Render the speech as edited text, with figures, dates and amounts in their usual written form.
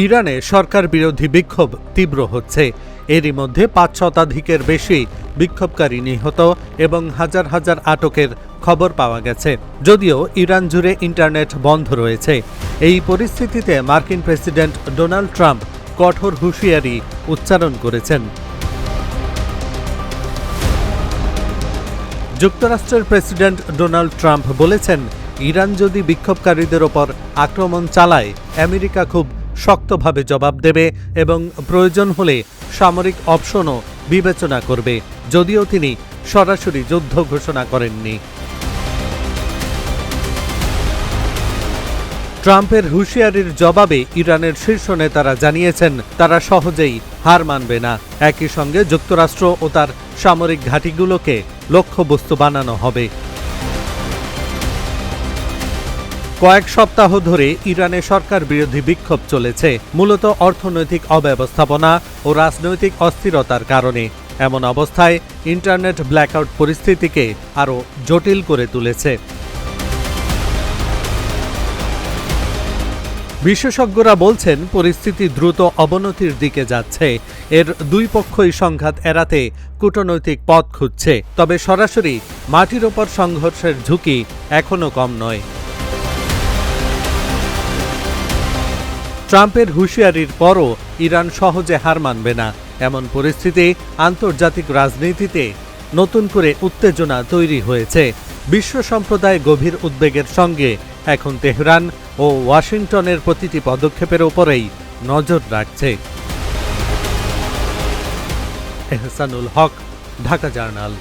ইরানে সরকার বিরোধী বিক্ষোভ তীব্র হচ্ছে। এরই মধ্যে ৫ শতাধিকের বেশি বিক্ষোভকারী নিহত এবং হাজার হাজার আটকের খবর পাওয়া গেছে। যদিও ইরান জুড়ে ইন্টারনেট বন্ধ রয়েছে। এই পরিস্থিতিতে মার্কিন প্রেসিডেন্ট ডোনাল্ড ট্রাম্প কঠোর হুঁশিয়ারি উচ্চারণ করেছেন। যুক্তরাষ্ট্রের প্রেসিডেন্ট ডোনাল্ড ট্রাম্প বলেছেন, ইরান যদি বিক্ষোভকারীদের ওপর আক্রমণ চালায়, আমেরিকা খুব শক্তভাবে জবাব দেবে এবং প্রয়োজন হলে সামরিক অপশনও বিবেচনা করবে, যদিও তিনি সরাসরি যুদ্ধ ঘোষণা করেননি। ট্রাম্পের হুঁশিয়ারির জবাবে ইরানের শীর্ষ নেতারা জানিয়েছেন তারা সহজেই হার মানবে না। একই সঙ্গে যুক্তরাষ্ট্র ও তার সামরিক ঘাঁটিগুলোকে লক্ষ্যবস্তু বানানো হবে। কয়েক সপ্তাহ ধরে ইরানে সরকার বিরোধী বিক্ষোভ চলেছে, মূলত অর্থনৈতিক অব্যবস্থাপনা ও রাজনৈতিক অস্থিরতার কারণে। এমন অবস্থায় ইন্টারনেট ব্ল্যাকআউট পরিস্থিতিকে আরও জটিল করে তুলেছে। বিশেষজ্ঞরা বলছেন, পরিস্থিতি দ্রুত অবনতির দিকে যাচ্ছে। এর দুই পক্ষই সংঘাত এড়াতে কূটনৈতিক পথ খুঁজছে, তবে সরাসরি মাটির ওপর সংঘর্ষের ঝুঁকি এখনও কম নয়। ট্রাম্পের হুঁশিয়ারির পরও ইরান সহজে হার মানবে না। এমন পরিস্থিতি আন্তর্জাতিক রাজনীতিতে নতুন করে উত্তেজনা তৈরি হয়েছে। বিশ্ব সম্প্রদায় গভীর উদ্বেগের সঙ্গে এখন তেহরান ও ওয়াশিংটনের প্রতিটি পদক্ষেপের ওপরেই নজর রাখছে। এহসানুল হক, ঢাকা জার্নাল।